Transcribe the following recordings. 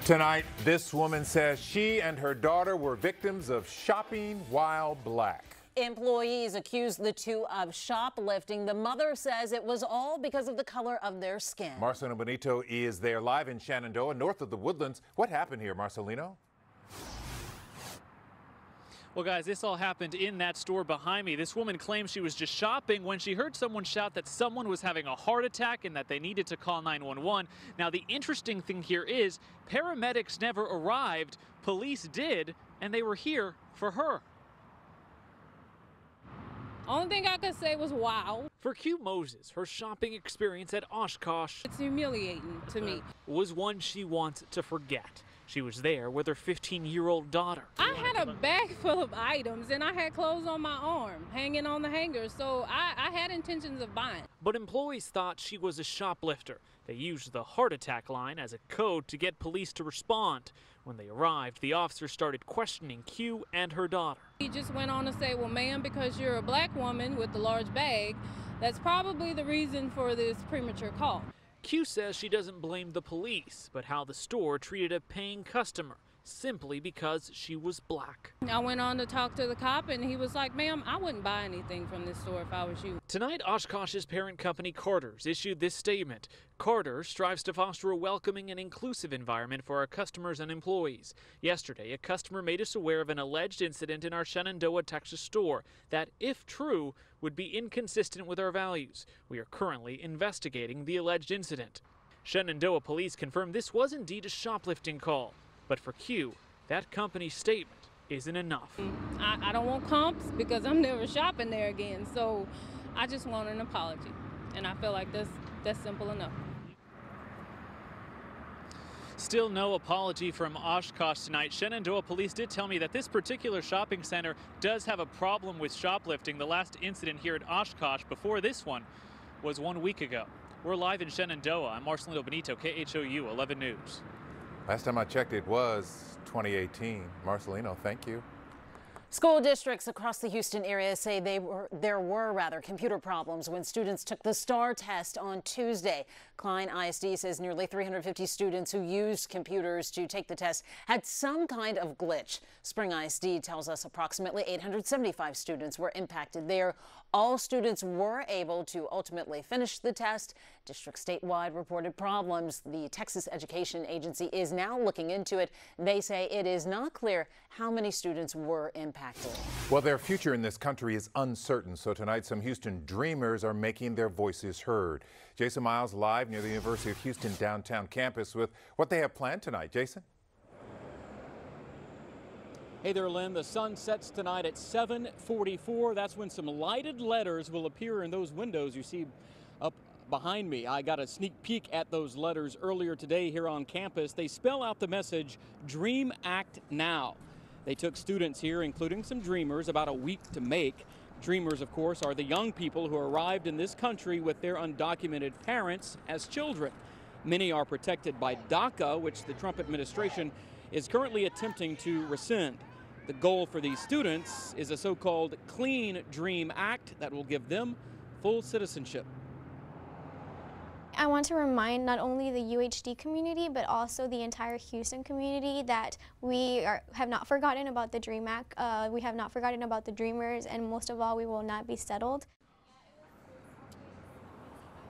Tonight, this woman says she and her daughter were victims of shopping while black. Employees accused the two of shoplifting. The mother says it was all because of the color of their skin. Marcelino Benito is there live in Shenandoah, north of the Woodlands. What happened here, Marcelino? Well, guys, this all happened in that store behind me. This woman claims she was just shopping when she heard someone shout that someone was having a heart attack and that they needed to call 911. Now, the interesting thing here is paramedics never arrived. Police did, and they were here for her. Only thing I could say was wow. For KHOU Moses, her shopping experience at Oshkosh, It's humiliating to me. was one she wants to forget. She was there with her 15-year-old daughter. I had a bag full of items and I had clothes on my arm, hanging on the hanger, so I had intentions of buying. But employees thought she was a shoplifter. They used the heart attack line as a code to get police to respond. When they arrived, the officer started questioning KHOU and her daughter. He just went on to say, well, ma'am, because you're a black woman with a large bag, that's probably the reason for this premature call. KHOU says she doesn't blame the police, but how the store treated a paying customer simply because she was black. I went on to talk to the cop and he was like, ma'am, I wouldn't buy anything from this store if I was you. Tonight, Oshkosh's parent company Carter's issued this statement. Carter strives to foster a welcoming and inclusive environment for our customers and employees. Yesterday, a customer made us aware of an alleged incident in our Shenandoah, Texas store that, if true, would be inconsistent with our values. We are currently investigating the alleged incident. Shenandoah police confirmed this was indeed a shoplifting call. But for KHOU, that company's statement isn't enough. I don't want comps because I'm never shopping there again, so I just want an apology. And I feel like that's simple enough. Still no apology from Oshkosh tonight. Shenandoah police did tell me that this particular shopping center does have a problem with shoplifting. The last incident here at Oshkosh before this one was 1 week ago. We're live in Shenandoah. I'm Marcelino Benito, KHOU 11 News. Last time I checked, it was 2018. Marcelino, thank you. School districts across the Houston area say there were computer problems when students took the STAR test on Tuesday. Klein ISD says nearly 350 students who used computers to take the test had some kind of glitch. Spring ISD tells us approximately 875 students were impacted there. All students were able to ultimately finish the test. Districts statewide reported problems. The Texas Education Agency is now looking into it. They say it is not clear how many students were impacted. Well, their future in this country is uncertain, so tonight some Houston dreamers are making their voices heard. Jason Miles live near the University of Houston downtown campus with what they have planned tonight. Jason? Hey there, Lynn. The sun sets tonight at 7:44. That's when some lighted letters will appear in those windows you see up behind me. I got a sneak peek at those letters earlier today here on campus. They spell out the message, Dream Act Now. They took students here, including some dreamers, about a week to make. Dreamers, of course, are the young people who arrived in this country with their undocumented parents as children. Many are protected by DACA, which the Trump administration is currently attempting to rescind. The goal for these students is a so-called Clean Dream Act that will give them full citizenship. I want to remind not only the UHD community, but also the entire Houston community that we have not forgotten about the Dream Act. We have not forgotten about the dreamers, and most of all, we will not be settled.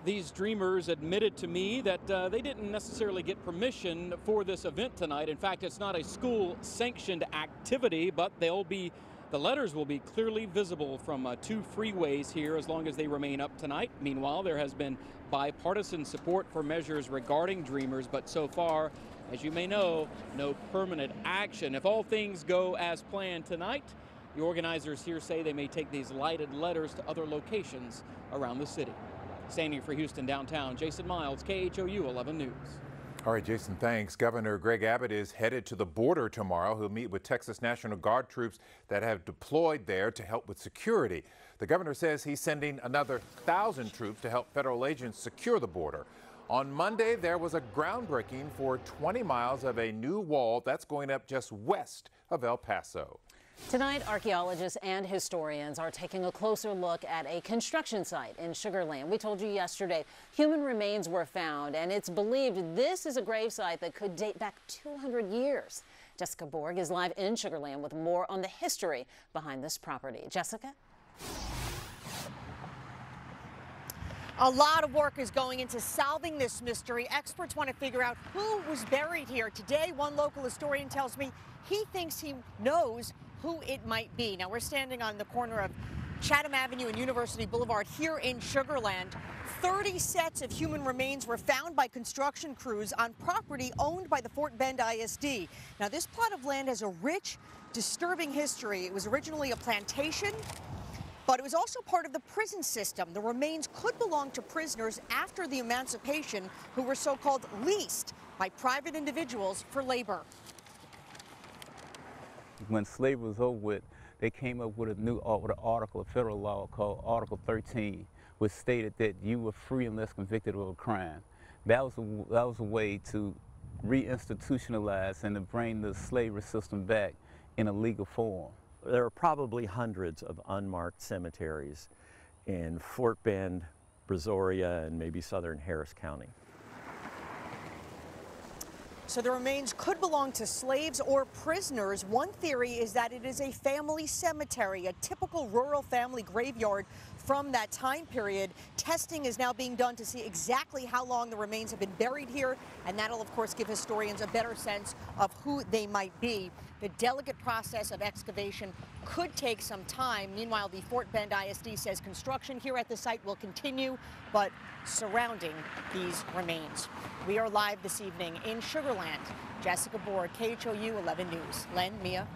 These dreamers admitted to me that they didn't necessarily get permission for this event tonight. In fact, it's not a school-sanctioned activity, but the letters will be clearly visible from 2 freeways here as long as they remain up tonight. Meanwhile, there has been bipartisan support for measures regarding dreamers, but so far, as you may know, no permanent action. If all things go as planned tonight, the organizers here say they may take these lighted letters to other locations around the city. Standing for Houston downtown, Jason Miles, KHOU 11 News. All right, Jason, thanks. Governor Gov Abbott is headed to the border tomorrow. He'll meet with Texas National Guard troops that have deployed there to help with security. The governor says he's sending another 1,000 troops to help federal agents secure the border. On Monday, there was a groundbreaking for 20 miles of a new wall that's going up just west of El Paso. Tonight, archaeologists and historians are taking a closer look at a construction site in Sugar Land. We told you yesterday human remains were found, and it's believed this is a gravesite that could date back 200 years. Jessica Borg is live in Sugar Land with more on the history behind this property. Jessica? A lot of work is going into solving this mystery. Experts want to figure out who was buried here. Today, one local historian tells me he thinks he knows who it might be. Now, we're standing on the corner of Chatham Avenue and University Boulevard here in Sugar Land. 30 sets of human remains were found by construction crews on property owned by the Fort Bend ISD. Now, this plot of land has a rich, disturbing history. It was originally a plantation, but it was also part of the prison system. The remains could belong to prisoners after the emancipation who were so-called leased by private individuals for labor. When slavery was over with, they came up with an article of federal law called Article 13, which stated that you were free unless convicted of a crime. That was a way to reinstitutionalize and to bring the slavery system back in a legal form. There are probably hundreds of unmarked cemeteries in Fort Bend, Brazoria, and maybe southern Harris County. So the remains could belong to slaves or prisoners. One theory is that it is a family cemetery, a typical rural family graveyard from that time period. Testing is now being done to see exactly how long the remains have been buried here, and that'll, of course, give historians a better sense of who they might be. The delicate process of excavation could take some time. Meanwhile, the Fort Bend ISD says construction here at the site will continue, but surrounding these remains. We are live this evening in Sugar Land. Jessica Borg, KHOU 11 News. Len, Mia.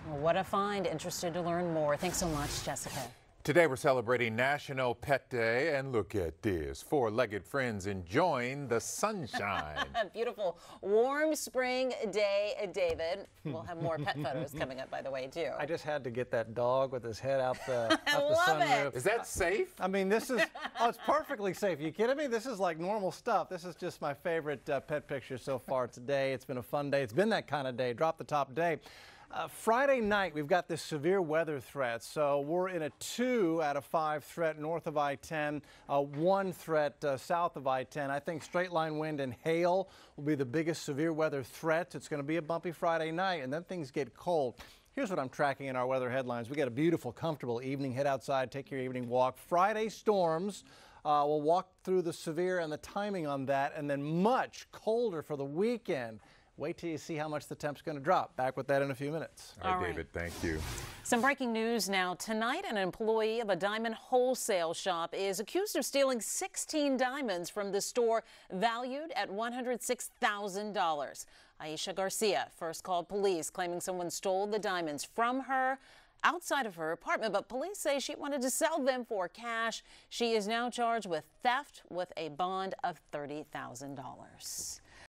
What a find. Interested to learn more. Thanks so much, Jessica. Today we're celebrating National Pet Day, and look at this. Four-legged friends enjoying the sunshine. Beautiful, warm spring day, David. We'll have more pet photos coming up, by the way, too. I just had to get that dog with his head out the love sunroof. Is that safe? I mean, this is, it's perfectly safe. You kidding me? This is like normal stuff. This is just my favorite pet picture so far today. It's been a fun day. It's been that kind of day, drop the top day. Friday night, we've got this severe weather threat. So we're in a 2 out of 5 threat north of I-10, 1 threat south of I-10. I think straight line wind and hail will be the biggest severe weather threat. It's going to be a bumpy Friday night, and then things get cold. Here's what I'm tracking in our weather headlines. We got a beautiful, comfortable evening. Head outside, take your evening walk. Friday storms. We'll walk through the severe and the timing on that, and then much colder for the weekend. Wait till you see how much the temp's going to drop. Back with that in a few minutes. All right, David, thank you. Some breaking news now. Tonight, an employee of a diamond wholesale shop is accused of stealing 16 diamonds from the store valued at $106,000. Aisha Garcia first called police claiming someone stole the diamonds from her outside of her apartment, but police say she wanted to sell them for cash. She is now charged with theft with a bond of $30,000.